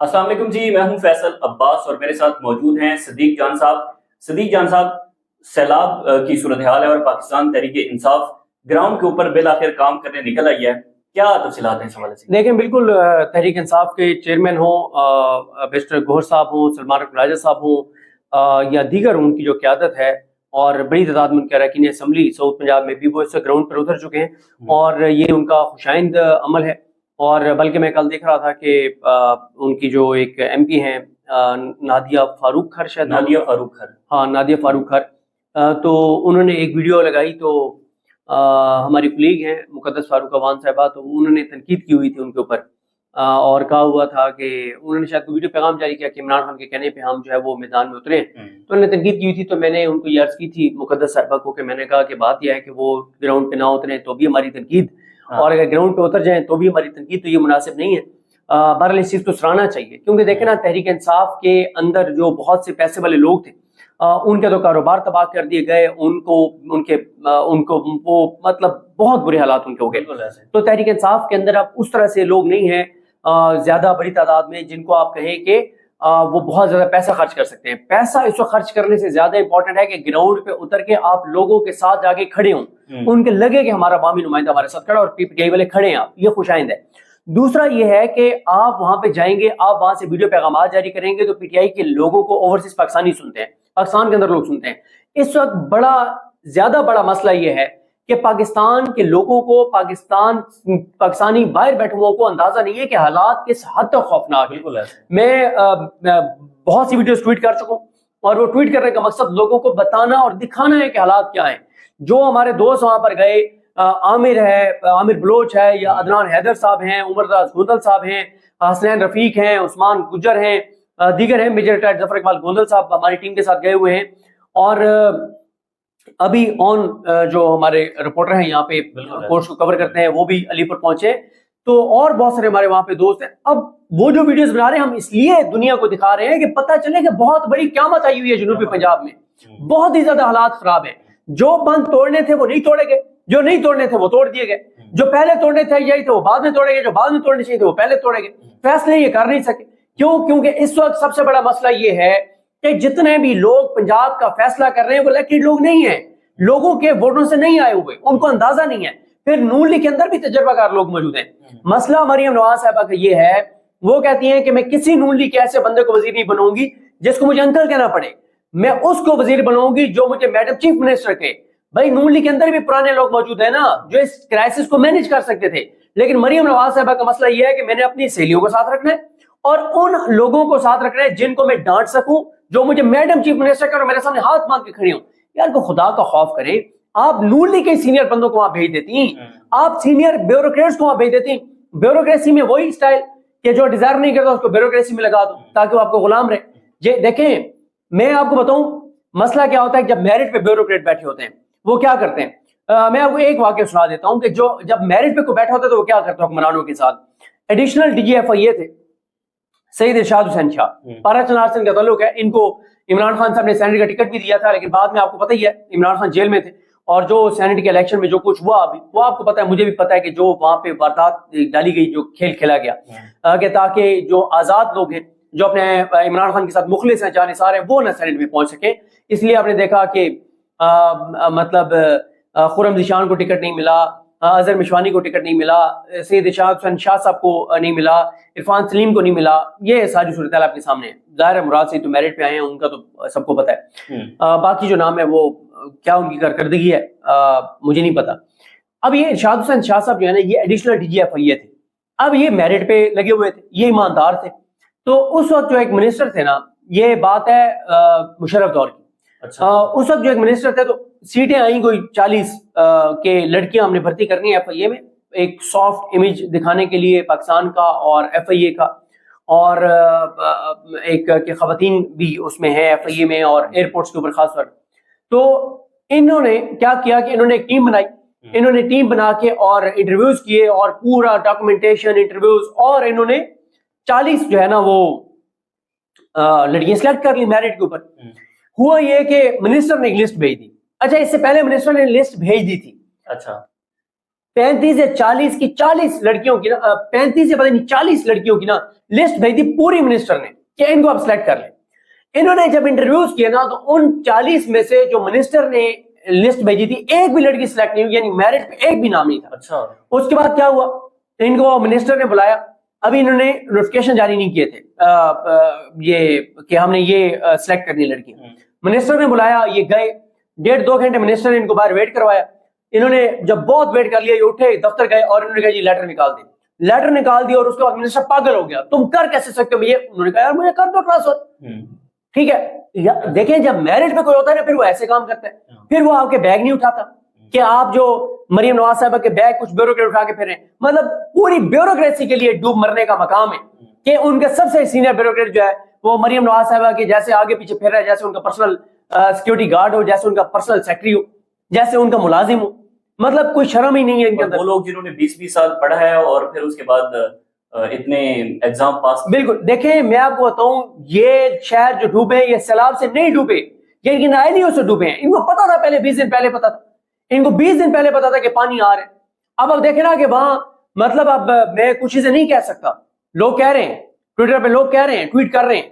السلام علیکم جی، میں ہوں فیصل عباس اور میرے ساتھ موجود ہیں صدیق جان صاحب۔ صدیق جان صاحب، سیلاب کی صورتحال ہے اور پاکستان تحریک انصاف گراؤنڈ کے اوپر بالآخر کام کرنے نکل آئی ہے، کیا تفصیلات ہیں اس حوالے سے؟ دیکھیں، بالکل تحریک انصاف کے چیئرمین ہوں بیرسٹر گوہر صاحب ہوں، سلمان راجہ صاحب ہوں یا دیگر ان کی جو قیادت ہے، اور بڑی تعداد میں ان کے اراکین اسمبلی ساؤتھ پنجاب میں بھی وہ اس گراؤنڈ پر اتر چکے ہیں اور یہ ان کا خوشائند عمل ہے۔ اور بلکہ میں کل دیکھ رہا تھا کہ ان کی جو ایک ایم پی ہیں نادیہ فاروق کھر، شاید نادیہ فاروق کھر، ہاں نادیہ فاروق کھر، تو انہوں نے ایک ویڈیو لگائی، تو ہماری کلیگ ہیں مقدس فاروق اوان صاحبہ، تو انہوں نے تنقید کی ہوئی تھی ان کے اوپر اور کہا ہوا تھا کہ انہوں نے شاید ویڈیو پیغام جاری کیا کہ عمران خان کے کہنے پہ ہم جو ہے وہ میدان میں اترے، تو انہوں نے تنقید کی ہوئی تھی۔ تو میں نے ان کو یہ عرض کی تھی مقدس صاحبہ کو کہ میں نے کہا کہ بات یہ ہے کہ وہ گراؤنڈ پہ نہ اتریں تو بھی ہماری تنقید، اور اگر گراؤنڈ پہ اتر جائیں تو بھی ہماری تنقید، تو یہ مناسب نہیں ہے۔ بہرحال اس چیز کو سراہنا چاہیے، کیونکہ دیکھیں نا، تحریک انصاف کے اندر جو بہت سے پیسے والے لوگ تھے ان کے تو کاروبار تباہ کر دیے گئے، ان کو وہ مطلب بہت برے حالات ان کے ہو گئے۔ تو تحریک انصاف کے اندر اب اس طرح سے لوگ نہیں ہیں زیادہ بڑی تعداد میں جن کو آپ کہیں کہ وہ بہت زیادہ پیسہ خرچ کر سکتے ہیں۔ پیسہ اس وقت خرچ کرنے سے زیادہ امپورٹنٹ ہے کہ گراؤنڈ پہ اتر کے آپ لوگوں کے ساتھ جا کے کھڑے ہوں، ان کے لگے کہ ہمارا عوامی نمائندہ ہمارے ساتھ کھڑا اور پی ٹی آئی والے کھڑے ہیں، آپ یہ خوشائند ہے۔ دوسرا یہ ہے کہ آپ وہاں پہ جائیں گے، آپ وہاں سے ویڈیو پیغامات جاری کریں گے تو پی ٹی آئی کے لوگوں کو اوورسیز پاکستانی سنتے ہیں، پاکستان کے اندر لوگ سنتے ہیں۔ اس وقت زیادہ بڑا مسئلہ یہ ہے کہ پاکستان کے لوگوں کو، پاکستانی باہر بیٹھے ہوں کو اندازہ نہیں ہے کہ حالات کس حد تک خوفناک ہیں۔ میں بہت سی ویڈیوز ٹویٹ کر چکا ہوں، اور وہ ٹویٹ کرنے کا مقصد لوگوں کو بتانا اور دکھانا ہے کہ حالات کیا ہیں۔ جو ہمارے دوست وہاں پر گئے، عامر بلوچ ہے، یا عدنان حیدر صاحب ہیں، عمر دراز گوندل صاحب ہیں، حسنین رفیق ہیں، عثمان گجر ہیں، دیگر ہیں، میجر ریٹائرڈ ظفر اقبال گوندل صاحب ہماری ٹیم کے ساتھ گئے ہوئے ہیں، اور ابھی جو ہمارے رپورٹر ہیں یہاں پہ کورس کو کور کرتے ہیں وہ بھی علی پور پہنچے، تو اور بہت سارے ہمارے وہاں پہ دوست ہیں۔ اب وہ جو ویڈیوز بنا رہے ہیں ہم اس لیے دنیا کو دکھا رہے ہیں کہ پتہ چلے کہ بہت بڑی قیامت آئی ہوئی ہے جنوبی پنجاب میں، بہت ہی زیادہ حالات خراب ہیں۔ جو بند توڑنے تھے وہ نہیں توڑے گئے، جو نہیں توڑنے تھے وہ توڑ دیے گئے، جو پہلے توڑنے چاہیے تھے وہ بعد میں توڑے گئے، جو بعد میں توڑنے چاہیے تھے وہ پہلے توڑے گئے۔ فیصلے یہ کر نہیں سکے، کیونکہ اس وقت سب سے بڑا مسئلہ یہ ہے کہ جتنے بھی لوگ پنجاب کا فیصلہ کر رہے ہیں وہ الیکٹڈ لوگ نہیں ہیں، لوگوں کے ووٹوں سے نہیں آئے ہوئے، ان کو اندازہ نہیں ہے۔ پھر نون لیگ کے اندر بھی تجربہ کار لوگ موجود ہیں۔ مسئلہ مریم نواز صاحبہ کا یہ ہے، وہ کہتی ہیں کہ میں کسی نون لیگ کے ایسے بندے کو وزیر نہیں بناؤں گی جس کو مجھے انکل کہنا پڑے، میں اس کو وزیر بناؤں گی جو مجھے میڈم چیف منسٹر کہے۔ بھائی نون لیگ کے اندر بھی پرانے لوگ موجود ہیں نا جو اس کرائسس کو مینج کر سکتے تھے، لیکن مریم نواز صاحبہ کا مسئلہ یہ ہے کہ میں نے اپنی سہیلیوں کو ساتھ رکھنا ہے اور ان لوگوں کو ساتھ رکھنا ہے جن کو میں ڈانٹ سکوں، جو مجھے میڈم چیف منسٹر کرو، میرے سامنے ہاتھ باندھ کے کھڑی ہوں۔ یار کو خدا کا خوف کرے، آپ نون لیگ کے سینئر بندوں کو وہاں بھیج دیتی ہیں، آپ سینئر بیوروکریٹس کو وہاں بھیج دیتی ہیں۔ بیوروکریسی میں وہی سٹائل کہ جو ڈیزائر نہیں کرتا اس کو بیوروکریسی میں لگا دو تاکہ وہ آپ کو غلام رہے۔ یہ دیکھیں، میں آپ کو بتاؤں مسئلہ کیا ہوتا ہے جب میرٹ پہ بیوروکریٹ بیٹھے ہوتے ہیں وہ کیا کرتے ہیں۔ میں آپ کو ایک واقعہ سنا دیتا ہوں کہ جب میرٹ پہ کوئی بیٹھا ہوتا ہے تو وہ کیا کرتا ہے حکمرانوں کے ساتھ۔ ایڈیشنل ڈی جی ایف آئی تھے سید ارشاد حسین شاہ، پارا چنار سنگھ کا تعلق ہے، ان کو عمران خان صاحب نے سینیٹ کا ٹکٹ بھی دیا تھا، لیکن بعد میں آپ کو پتہ ہی ہے عمران خان جیل میں تھے، اور جو سینیٹ کے الیکشن میں جو کچھ ہوا ابھی وہ آپ کو پتہ ہے، مجھے بھی پتہ ہے کہ جو وہاں پہ واردات ڈالی گئی، جو کھیل کھیلا گیا کہ تاکہ جو آزاد لوگ ہیں جو اپنے عمران خان کے ساتھ مخلص ہیں، جانثار ہیں، وہ نہ سینیٹ میں پہنچ سکے۔ اس لیے آپ نے دیکھا کہ مطلب خرم ذیشان کو ٹکٹ نہیں ملا، اظہر مشوانی کو ٹکٹ نہیں ملا، سید ارشاد حسین شاہ صاحب کو نہیں ملا، عرفان سلیم کو نہیں ملا۔ یہ ساری صورتحال آپ کے سامنے ہے۔ ظاہر ہے مراد سے تو میرٹ پہ آئے ہیں، ان کا تو سب کو پتہ ہے، باقی جو نام ہے وہ کیا ان کی کارکردگی ہے مجھے نہیں پتا۔ اب یہ ارشاد حسین شاہ صاحب جو ہے نا، یہ ایڈیشنل ڈی جی ایف آئی تھے، اب یہ میرٹ پہ لگے ہوئے تھے، یہ ایماندار تھے۔ تو اس وقت جو ایک منسٹر تھے نا، یہ بات ہے مشرف دور کی، اس وقت جو ایک منسٹر تھے تو سیٹیں آئیں کوئی 40 کے لڑکیاں ہم نے بھرتی کرنی ہے ایف آئی اے میں، ایک سافٹ امیج دکھانے کے لیے پاکستان کا اور ایف آئی اے کا، اور ایک کہ خواتین بھی اس میں ہیں ایف آئی اے میں اور ایئرپورٹس کے اوپر خاص طور۔ تو انہوں نے کیا کیا کہ انہوں نے ایک ٹیم بنائی، انہوں نے ٹیم بنا کے اور انٹرویوز کیے اور پورا ڈاکومنٹیشن انٹرویوز، اور انہوں نے 40 جو ہے نا وہ لڑکیاں سلیکٹ کر لی میرٹ کے اوپر۔ ہوا یہ کہ منسٹر نے ایک لسٹ بھیج دی، اچھا اس سے پہلے منسٹر نے لسٹ بھیج دی تھی، اچھا 35 یا 40 کی 40 لڑکیوں کی 35 یا پتہ نہیں 40 لڑکیوں کی نا لسٹ بھیج دی پوری منسٹر نے کہ ان کو آپ سلیکٹ کر لیں. انہوں نے جب انٹرویوز کیے نا تو ان 40 میں سے جو منسٹر نے لسٹ بھیجی تھی ایک بھی لڑکی سلیکٹ نہیں ہوئی, یعنی میرٹ پہ ایک بھی نام نہیں تھا. اچھا. اس کے بعد کیا ہوا, ان کو منسٹر نے بلایا, ابھی انہوں نے نوٹیفکیشن جاری نہیں کیے تھے یہ کہ ہم نے یہ سلیکٹ کرنی لڑکی. منسٹر نے بلایا, یہ گئے 1.5-2 گھنٹے منسٹر نے ان کو باہر ویٹ کروایا. انہوں نے جب بہت ویٹ کر لیا, یہ اٹھے دفتر گئے اور انہوں نے کہا جی لیٹر نکال دیں. لیٹر نکال دیا اور اس کے بعد منسٹر پاگل ہو گیا, تم کر کیسے سکتے ہو یہ. انہوں نے کہا یار مجھے کر دو ٹرانسفر. ٹھیک ہے, دیکھیں جب میرٹ پہ کوئی ہوتا ہے نا پھر وہ ایسے کام کرتا ہے, پھر وہ آپ کے بیگ نہیں اٹھاتا کہ آپ جو مریم نواز صاحبہ کے بیگ کچھ بیوروکریٹ اٹھا کے پھر رہے ہیں. مطلب پوری بیوروکریسی کے لیے ڈوب مرنے کا مقام ہے کہ ان کا سب سے سینئر بیوروکریٹ جو ہے وہ مریم نواز صاحبہ کے جیسے آگے پیچھے پھر رہا ہے, جیسے ان کا پرسنل سیکورٹی گارڈ ہو, جیسے ان کا پرسنل سیکرٹری ہو, جیسے ان کا ملازم ہو. مطلب کوئی شرم ہی نہیں ہے ان کے اندر. وہ لوگ جنہوں نے 20 سال پڑھا ہے اور پھر اس کے بعد اتنے ایگزام پاس. بالکل, دیکھیں میں آپ کو بتاؤں یہ شہر جو ڈوبے یہ سیلاب سے نہیں ڈوبے, یہ ان کی نااہلیوں سے ڈوبے ہیں. ان کو پتا تھا پہلے 20 دن پہلے پتا تھا, ان کو 20 دن پہلے پتا تھا کہ پانی آ رہا ہے. اب دیکھیں نا کہ وہاں مطلب اب میں کچھ چیزیں نہیں کہہ سکتا, لوگ کہہ رہے ہیں ٹویٹر پہ, لوگ کہہ رہے ہیں ٹویٹ کر رہے ہیں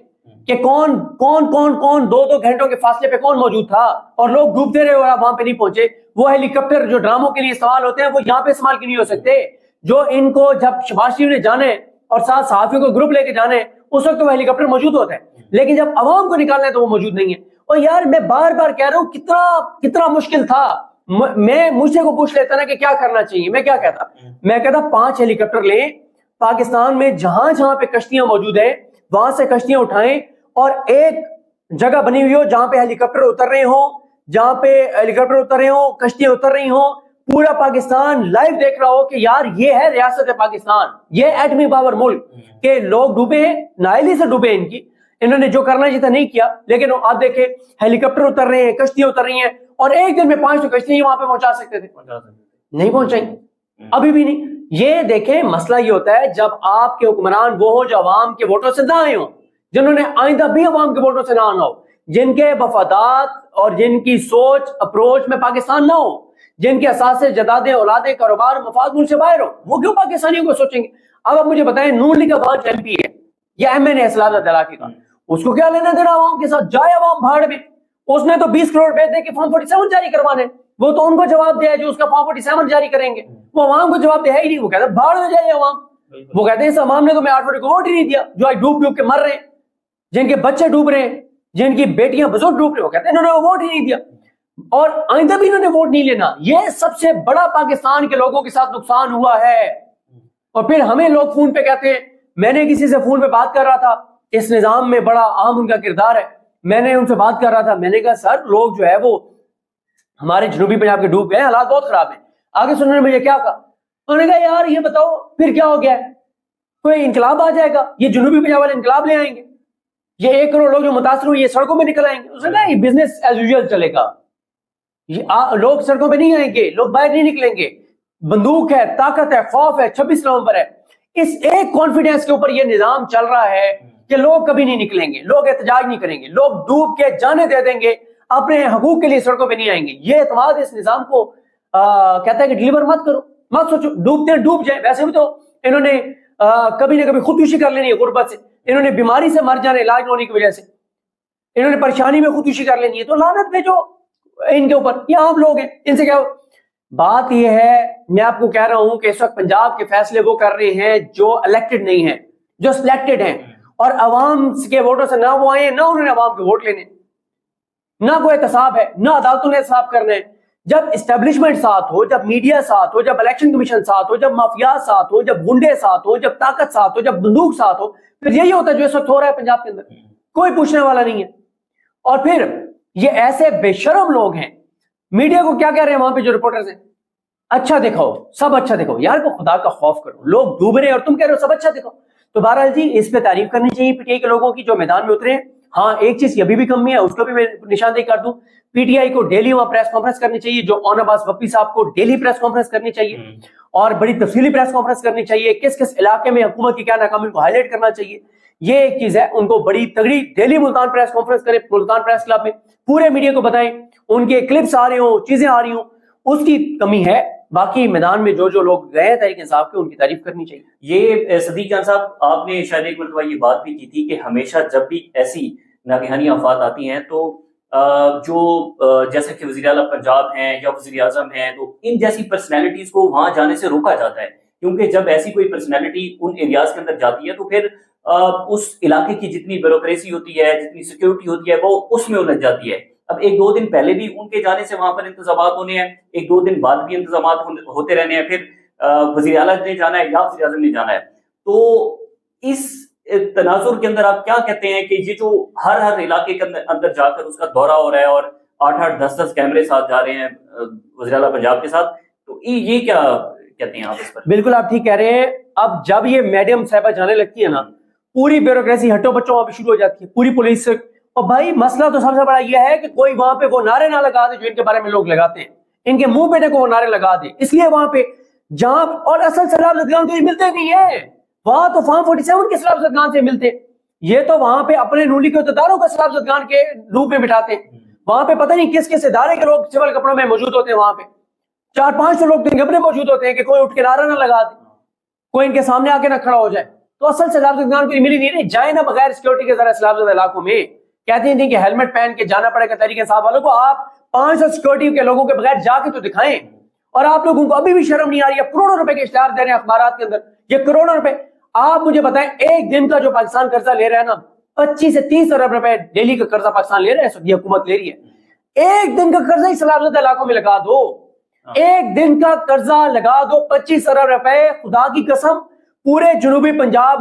کہ کون کون کون کون 2-2 گھنٹوں کے فاصلے پہ کون موجود تھا اور لوگ ڈوبتے رہے اور آپ وہاں پہ نہیں پہنچے. وہ ہیلی کاپٹر جو ڈراموں کے لیے استعمال ہوتے ہیں وہ یہاں پہ استعمال کی نہیں ہو سکتے. جو ان کو جب شہباز شریف نے جانے اور ساتھ صحافیوں کو گروپ لے کے جانے اس وقت وہ ہیلی کاپٹر موجود ہوتا ہے, لیکن جب عوام کو نکالنا ہے تو وہ موجود نہیں ہے. اور یار میں بار بار کہہ رہا ہوں کتنا مشکل تھا. میں مجھ سے کو پوچھ لیتا نا کہ کیا کرنا چاہیے, میں کیا کہتا, میں کہتا 5 ہیلی کاپٹر لیں, پاکستان میں جہاں جہاں پہ کشتیاں موجود ہیں وہاں سے کشتیاں اٹھائیں اور ایک جگہ بنی ہوئی ہو جہاں پہ ہیلی کاپٹر اتر رہے ہوں, جہاں پہ ہیلی کاپٹر اتر رہے ہوں, کشتیاں اتر رہی ہوں, پورا پاکستان لائیو دیکھ رہا ہو کہ یار یہ ہے ریاست پاکستان, یہ ایٹمی پاور ملک, کہ لوگ ڈوبے ہیں, نااہلی سے ڈوبے ان کی, انہوں نے جو کرنا چاہیے تھا نہیں کیا. لیکن آپ دیکھیں ہیلی کاپٹر اتر رہے ہیں, کشتیاں اتر رہی ہیں, اور ایک دن میں 5 کشتیاں وہاں پہ پہنچا سکتے تھے, نہیں پہنچائیں, ابھی بھی نہیں. یہ دیکھیں مسئلہ یہ ہوتا ہے جب آپ کے حکمران وہ ہو جو عوام کے ووٹوں سے نہ آئے ہوں, جنہوں نے آئندہ بھی عوام کے ووٹوں سے نہ آنا ہو, جن کے مفادات اور جن کی سوچ اپروچ میں پاکستان نہ ہو, جن کے اساسے جدادیں اولادیں کاروبار مفاد ملک سے باہر ہو, وہ کیوں پاکستانیوں کو سوچیں گے. اب آپ مجھے بتائیں نون لیگ کا وہاں ایم پی ہے یا ایم این اے اسلام دلاکی کا, اس کو کیا لینا دینا عوام کے ساتھ, جائے عوام بھاڑ میں. اس نے تو 20 کروڑ بھیج دے کے فارم 47 جاری کروانے, وہ تو ان کو جواب دیا جو اس کا فارم 47 جاری کریں گے, وہ عوام کو جواب دے ہے ہی نہیں. وہ کہتے ہیں بھاڑ میں جائے عوام, وہ کہتے ہیں اس عوام نے تو میں 8 فروری کو ووٹ ہی نہیں دیا, جو آج ڈوب ڈوب کے مر رہے ہیں, جن کے بچے ڈوب رہے ہیں, جن کی بیٹیاں بزرگ ڈوب رہے ہیں, وہ کہتے ہیں انہوں نے ووٹ ہی نہیں دیا اور آئندہ بھی انہوں نے ووٹ نہیں لینا. یہ سب سے بڑا پاکستان کے لوگوں کے ساتھ نقصان ہوا ہے. اور پھر ہمیں لوگ فون پہ کہتے ہیں, میں نے کسی سے فون پہ بات کر رہا تھا, اس نظام میں بڑا عام ان کا کردار ہے, میں نے ان سے بات کر رہا تھا, میں نے کہا سر لوگ جو ہے وہ ہمارے جنوبی پنجاب کے ڈوب گئے, حالات بہت خراب ہیں. آگے سننے مجھے کیا کہا, انہوں نے کہا یار یہ بتاؤ پھر کیا ہو گیا ہے, کوئی انقلاب آ جائے گا, یہ جنوبی پنجاب والے انقلاب لے آئیں گے, یہ 1 کروڑ لوگ جو متاثر ہوئے یہ سڑکوں میں نکل آئیں گے. اس نے کہا یہ بزنس ایز یوزول چلے گا, لوگ سڑکوں پہ نہیں آئیں گے, لوگ باہر نہیں نکلیں گے, بندوق ہے, طاقت ہے, خوف ہے, 26 نومبر ہے. اس ایک کانفیڈنس کے اوپر یہ نظام چل رہا ہے کہ لوگ کبھی نہیں نکلیں گے, لوگ احتجاج نہیں کریں گے, لوگ ڈوب کے جانے دے دیں گے, اپنے حقوق کے لیے سڑکوں پہ نہیں آئیں گے. یہ اعتماد اس نظام کو کہتا ہے کہ ڈیلیور مت کرو, مت سوچو, ڈوبتے ڈوب جائیں. ویسے بھی تو انہوں نے کبھی نہ کبھی خودکشی کر لینی ہے غربت سے, انہوں نے بیماری سے مر جانا علاج نہ ہونے کی وجہ سے, انہوں نے پریشانی میں خودکشی کر لینی ہے, تو لعنت بھیجو ان کے اوپر, یہ عام لوگ ہیں, ان سے کیا. بات یہ ہے میں آپ کو کہہ رہا ہوں کہ اس وقت پنجاب کے فیصلے وہ کر رہے ہیں جو الیکٹڈ نہیں ہیں, جو سلیکٹڈ ہیں, اور عوام کے ووٹوں سے نہ وہ آئے, نہ انہوں نے عوام کے ووٹ لینے, نہ کوئی احتساب ہے, نہ عدالتوں نے احتساب کرنا ہے. جب اسٹیبلشمنٹ ساتھ ہو, جب میڈیا ساتھ ہو, جب الیکشن کمیشن ساتھ ہو, جب مافیات ساتھ ہو, جب گنڈے ساتھ ہو, جب طاقت ساتھ ہو, جب بندوق ساتھ ہو, پھر یہی ہوتا ہے جو اس وقت ہو رہا ہے پنجاب کے اندر, کوئی پوچھنے والا نہیں ہے. اور پھر یہ ایسے بے شرم لوگ ہیں, میڈیا کو کیا کہہ رہے ہیں وہاں پہ جو رپورٹرز ہیں, اچھا دکھاؤ, سب اچھا دکھاؤ. یار کو خدا کا خوف کرو, لوگ ڈوب رہے ہیں اور تم کہہ رہے ہو سب اچھا دکھاؤ. تو بہرحال جی اس پہ تعریف کرنی چاہیے پی ٹی آئی کے لوگوں کی جو میدان میں اترے ہیں. ہاں ایک چیز ابھی بھی کمی ہے, اس کو بھی میں نشاندہی کر دوں, پی ٹی آئی کو ڈیلی وہاں پریس کانفرنس کرنی چاہیے, جو آن عباس بپی صاحب کو ڈیلی پریس کانفرنس کرنی چاہیے, اور بڑی تفصیلی پریس کانفرنس کرنی چاہیے, کس کس علاقے میں حکومت کی کیا ناکامی کو ہائی لائٹ کرنا چاہیے. یہ ایک چیز ہے, ان کو بڑی تگڑی ڈیلی ملتان پریس کانفرنس کریں, ملتان پریس کلب میں پورے میڈیا کو بتائیں, ان کے کلپس آ رہے ہوں, چیزیں آ رہی ہوں, اس کی کمی ہے. باقی میدان میں جو لوگ گئے تحریک انصاف کے ان کی تعریف کرنی چاہیے. یہ صدیق جان صاحب آپ نے شاید ایک مرتبہ یہ بات بھی کی تھی کہ ہمیشہ جب بھی ایسی ناگہانی آفات آتی ہیں تو جو جیسے کہ وزیر اعلیٰ پنجاب ہیں یا وزیر اعظم ہیں تو ان جیسی پرسنالٹیز کو وہاں جانے سے روکا جاتا ہے، کیونکہ جب ایسی کوئی پرسنالٹی ان ایریاز کے اندر جاتی ہے تو پھر اس علاقے کی جتنی بیوروکریسی ہوتی ہے، جتنی سیکیورٹی ہوتی ہے، وہ اس میں الجھ جاتی ہے. اب ایک دو دن پہلے بھی ان کے جانے سے وہاں پر انتظامات ہونے ہیں، ایک دو دن بعد بھی انتظامات ہوتے رہنے ہیں، پھر وزیر اعلیٰ نے جانا ہے یا وزیر اعظم نے جانا ہے. تو اس تناظر کے اندر آپ کیا کہتے ہیں کہ یہ جو ہر علاقے کے اندر جا کر اس کا دورہ ہو رہا ہے اور 8-8 10-10 کیمرے ساتھ جا رہے ہیں وزیر اعلیٰ پنجاب کے ساتھ، تو یہ کیا کہتے ہیں آپ اس پر؟ بالکل آپ ٹھیک کہہ رہے ہیں. اب جب یہ میڈیم صاحبہ جانے لگتی ہے نا، پوری بیوروکریسی ہٹو بچوں وہاں پہ شروع ہو جاتی ہے، پوری پولیس. اور بھائی مسئلہ تو سب سے بڑا یہ ہے کہ کوئی وہاں پہ وہ نعرے نہ لگا دے جو ان کے بارے میں لوگ لگاتے ہیں، ان کے منہ پہ کو وہ نعرے لگا دے. اس لیے وہاں پہ جہاں اور اصل سیلاب زدگان تو یہ ملتے نہیں ہے، وہاں تو فارم 47 کے سیلاب زدگان سے ملتے ہیں. یہ تو وہاں پہ اپنے نولی کے عہدیداروں کو سیلاب زدگان کے روپ میں بٹھاتے ہیں. وہاں پہ پتہ نہیں کس کس ادارے کے لوگ سول کپڑوں میں موجود ہوتے ہیں. وہاں پہ 4-5 لوگ تو گھبرے موجود ہوتے ہیں کہ کوئی اٹھ کے نعرہ نہ لگا دے، کوئی ان کے سامنے آ کے نہ کھڑا ہو جائے. تو اصل سیلاب زدگان کو یہ ملی نہیں رہی. جائے نا بغیر سیکورٹی کے ذرا سیلاب زدہ علاقوں میں، کہتے ہیں کہ ہیلمٹ پہن کے جانا پڑے گا تحریک انصاف والوں کو. آپ 500 سیکورٹی کے لوگوں کے بغیر جا کے تو دکھائیں. اور آپ لوگوں کو ابھی بھی شرم نہیں آ رہی ہے؟ کروڑوں روپے کے اشتہار دے رہے ہیں اخبارات کے اندر، یہ کروڑوں روپے. آپ مجھے بتائیں ایک دن کا جو پاکستان قرضہ لے رہا ہے نا، 25 سے 30 ارب روپے ڈیلی کا قرضہ پاکستان لے رہا ہے، سعودی حکومت لے رہی ہے. ایک دن کا قرضہ ہی سیلاب زدہ علاقوں میں لگا دو، ایک دن کا قرضہ لگا دو 25 ارب روپے. خدا کی قسم پورے جنوبی پنجاب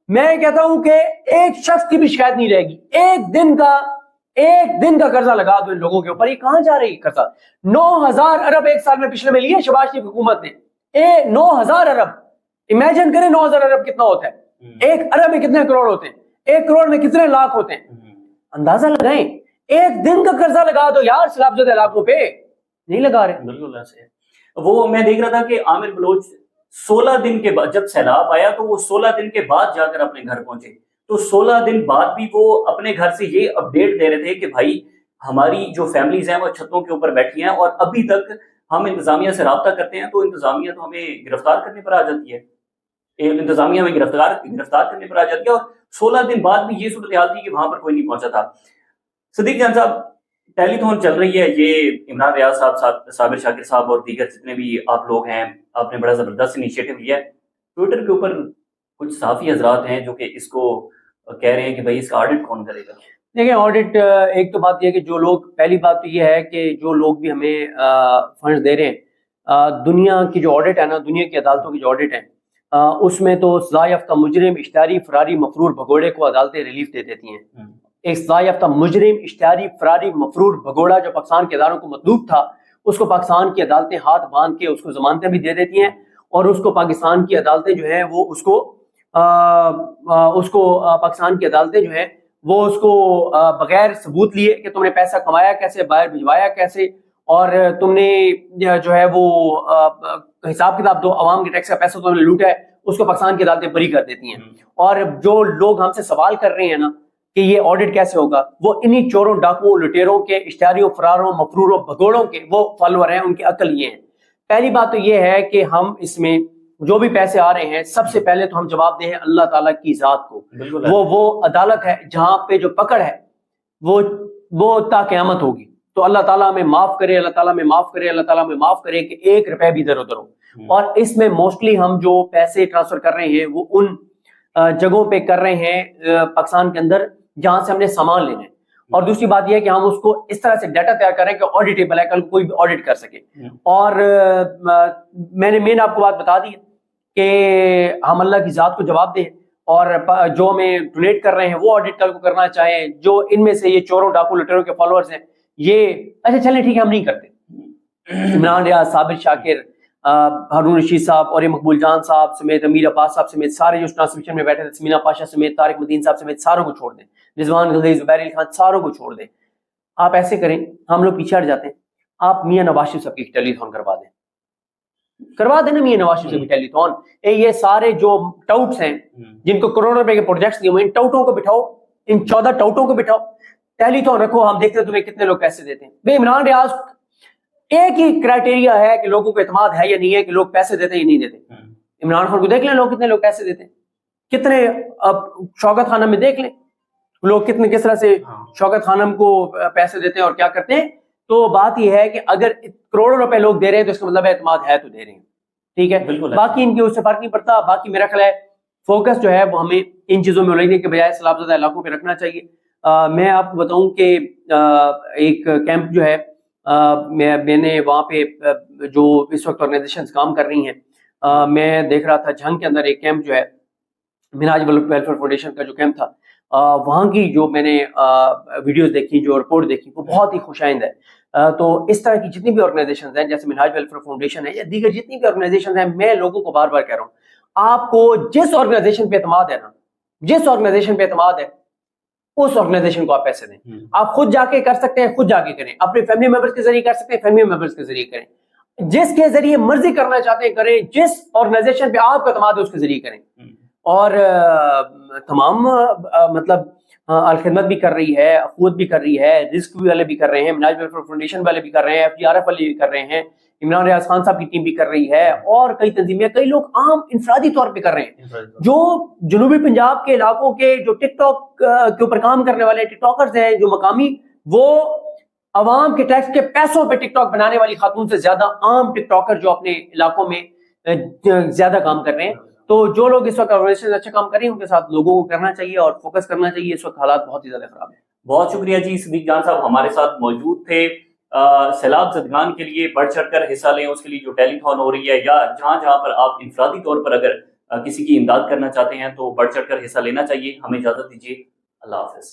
میں کہتا ہوں کہ ایک شخص کی بھی شکایت نہیں رہے گی. ایک دن کا قرضہ لگا دو ان لوگوں کے اوپر. یہ کہاں جا رہی ہے قرضہ؟ 9000 ارب ایک سال میں پچھلے میں لیے شہباز شریف حکومت نے. 9000 ارب، امیجن کریں 9000 ارب کتنا ہوتا ہے. ایک ارب میں کتنے کروڑ ہوتے ہیں، ایک کروڑ میں کتنے لاکھ ہوتے ہیں. اندازہ لگائیں. ایک دن کا قرضہ لگا دو یار سیلاب زدہ علاقوں پہ. نہیں لگا رہے. بالکل ایسے ہے. وہ میں دیکھ رہا تھا کہ عامر بلوچ 16 دن کے بعد جب سیلاب آیا تو وہ 16 دن کے بعد جا کر اپنے گھر پہنچے. تو 16 دن بعد بھی وہ اپنے گھر سے یہ اپڈیٹ دے رہے تھے کہ بھائی ہماری جو فیملیز ہیں وہ چھتوں کے اوپر بیٹھی ہیں اور ابھی تک ہم انتظامیہ سے رابطہ کرتے ہیں تو انتظامیہ تو ہمیں گرفتار کرنے پر آ جاتی ہے، انتظامیہ ہمیں گرفتار کرنے پر آ جاتی ہے. اور 16 دن بعد بھی یہ صورتحال تھی کہ وہاں پر کوئی نہیں پہنچا تھا. صدیق جان صاحب، ٹیلی تھون چل رہی ہے، یہ عمران ریاض صاحب، صابر شاکر صاحب اور دیگر جتنے بھی آپ لوگ ہیں، آپ نے بڑا زبردست انیشیٹو لیا ہے. ٹویٹر کے اوپر کچھ صحافی حضرات ہیں جو کہ اس کو کہہ رہے ہیں کہ بھائی اس کا آڈٹ کون کرے گا؟ دیکھیں آڈٹ، ایک تو بات یہ ہے کہ جو لوگ، پہلی بات تو یہ ہے کہ جو لوگ بھی ہمیں فنڈز دے رہے ہیں، دنیا کی جو آڈٹ ہے نا، دنیا کی عدالتوں کی جو آڈٹ ہے، اس میں تو سزا یافتہ مجرم، اشتہاری، فراری، مفرور بھگوڑے کو عدالتیں ریلیف دے دیتی ہیں. ایک سزا یافتہ مجرم، اشتہاری، فراری، مفرور بھگوڑا جو پاکستان کے اداروں کو مطلوب تھا، اس کو پاکستان کی عدالتیں ہاتھ باندھ کے اس کو ضمانتیں بھی دے دیتی ہیں. اور اس کو پاکستان کی عدالتیں جو ہیں وہ اس کو پاکستان کی عدالتیں جو ہیں وہ اس کو بغیر ثبوت لیے کہ تم نے پیسہ کمایا کیسے، باہر بھجوایا کیسے، اور تم نے جو ہے وہ حساب کتاب دو، عوام کے ٹیکس کا پیسہ تم نے لوٹا ہے، اس کو پاکستان کی عدالتیں بری کر دیتی ہیں. اور جو لوگ ہم سے سوال کر رہے ہیں نا کہ یہ آڈٹ کیسے ہوگا، وہ انہی چوروں، ڈاکوؤں، لٹیروں کے، اشتہاریوں، فراروں، مفروروں، بھگوڑوں کے وہ فالوور ہیں. ان کی عقل یہ ہے. پہلی بات تو یہ ہے کہ ہم اس میں جو بھی پیسے آ رہے ہیں سب سے پہلے تو ہم جواب دیں اللہ تعالیٰ کی ذات کو. وہ عدالت ہے جہاں پہ جو پکڑ ہے وہ تا قیامت ہوگی. تو اللہ تعالیٰ ہمیں معاف کرے، اللہ تعالیٰ ہمیں معاف کرے، اللہ تعالیٰ ہمیں معاف کرے کہ 1 روپے بھی ادھر ادھر ہو. اور اس میں موسٹلی ہم جو پیسے ٹرانسفر کر رہے ہیں وہ ان جگہوں پہ کر رہے ہیں پاکستان کے اندر جہاں سے ہم نے سامان لینا ہے. اور دوسری بات یہ ہے کہ ہم اس کو اس طرح سے ڈیٹا تیار کریں کہ آڈیٹیبل ہے، کل کوئی بھی آڈٹ کر سکے. اور میں نے مین آپ کو بات بتا دی کہ ہم اللہ کی ذات کو جواب دیں، اور جو ہمیں ڈونیٹ کر رہے ہیں وہ آڈٹ کل کو کرنا چاہیں. جو ان میں سے یہ چوروں، ڈاکو، لٹیروں کے فالوورز ہیں یہ اچھا چلیں ٹھیک ہے ہم نہیں کرتے. عمران ریاض، صابر شاکر، ہارون رشید صاحب اور یہ مقبول جان صاحب سمیت، امیر عباس صاحب سمیت سارے جو ٹرانسمیشن میں بیٹھے تھے، سمینا پاشا سمیت، طارق مدین صاحب سمیت ساروں کو چھوڑ دیں، رضوان غزنوی، زبیر علی خان، ساروں کو چھوڑ دیں. آپ ایسے کریں، ہم لوگ پیچھے ہٹ جاتے ہیں. آپ میاں نواز شریف صاحب کی ٹیلی تھون کروا دیں نا میاں نواز شریف صاحب کی ٹیلی تھون. یہ سارے جو ٹاؤٹس ہیں جن کو کروڑوں روپے کے پروجیکٹس دیے ہوئے، ان ٹاؤٹوں کو بٹھاؤ، ان 14 ٹاؤٹوں کو بٹھاؤ، ٹیلی تھون رکھو، ہم دیکھتے ہیں تمہیں کتنے لوگ پیسے دیتے ہیں. بھائی عمران ریاض ایک ہی کرائٹیریا ہے کہ لوگوں کو اعتماد ہے یا نہیں ہے کہ لوگ پیسے دیتے یا نہیں دیتے. عمران خان کو دیکھ لیں لوگ کتنے لوگ پیسے دیتے ہیں, کتنے. اب شوکت خانم میں دیکھ لیں لوگ کتنے کس طرح سے شوکت خانم کو پیسے دیتے ہیں اور کیا کرتے ہیں. تو بات یہ ہے کہ اگر کروڑوں روپے لوگ دے رہے ہیں تو اس کا مطلب اعتماد ہے تو دے رہے ہیں, ٹھیک ہے. باقی ان کے اس سے فرق نہیں پڑتا. باقی میرا خیال ہے فوکس جو ہے وہ ہمیں ان چیزوں میں الیجنے کے بجائے سیلاب زدہ علاقوں پہ رکھنا چاہیے. میں آپ کو بتاؤں کہ ایک کیمپ جو ہے میں نے وہاں پہ جو اس وقت آرگنائزیشنز کام کر رہی ہیں, میں دیکھ رہا تھا جھنگ کے اندر ایک کیمپ جو ہے منہاج ویلفیئر فاؤنڈیشن کا جو کیمپ تھا, وہاں کی جو میں نے ویڈیوز دیکھی, جو رپورٹ دیکھی, وہ بہت ہی خوشائند ہے. تو اس طرح کی جتنی بھی آرگنائزیشنز ہیں جیسے منہاج ویلفیئر فاؤنڈیشن ہے یا دیگر جتنی بھی آرگنائزیشنز ہیں, میں لوگوں کو بار بار کہہ رہا ہوں, آپ کو جس آرگنائزیشن پہ اعتماد ہے نا, جس آرگنائزیشن پہ اعتماد ہے اس آرگنائزیشن کو آپ پیسے دیں. آپ خود جا کے کر سکتے ہیں, خود جا کے کریں. اپنے فیملی ممبرز کے ذریعے کر سکتے ہیں, فیملی ممبرز کے ذریعے کریں. جس کے ذریعے مرضی کرنا چاہتے ہیں کریں, جس آرگنائزیشن پہ آپ کا اعتماد ہے اس کے ذریعے کریں. اور تمام مطلب الخدمت بھی کر رہی ہے, اخوت بھی کر رہی ہے, رزق والے بھی کر رہے ہیں, منہاج ویلفیئر فاؤنڈیشن والے بھی کر رہے ہیں, FGRF والے بھی کر رہے ہیں, عمران ریاض خان صاحب کی ٹیم بھی کر رہی ہے, اور کئی تنظیمیں, کئی لوگ عام انفرادی طور پہ کر رہے ہیں. جو جنوبی پنجاب کے علاقوں کے جو ٹک ٹاک کے اوپر کام کرنے والے ٹک ٹاکرز ہیں جو مقامی, وہ عوام کے ٹیکس کے پیسوں پہ ٹک ٹاک بنانے والی خاتون سے زیادہ عام ٹک ٹاکر جو اپنے علاقوں میں زیادہ کام کر رہے ہیں. تو جو لوگ اس وقت آرگنائزیشن اچھا کام کر رہے ہیں ان کے ساتھ لوگوں کو کرنا چاہیے اور فوکس کرنا چاہیے. اس وقت حالات بہت ہی زیادہ خراب ہیں. بہت شکریہ جی, صدیق جان صاحب ہمارے ساتھ موجود تھے. سیلاب زدگان کے لیے بڑھ چڑھ کر حصہ لیں, اس کے لیے جو ٹیلی تھون ہو رہی ہے یا جہاں جہاں پر آپ انفرادی طور پر اگر کسی کی امداد کرنا چاہتے ہیں تو بڑھ چڑھ کر حصہ لینا چاہیے. ہمیں اجازت دیجیے, اللہ حافظ.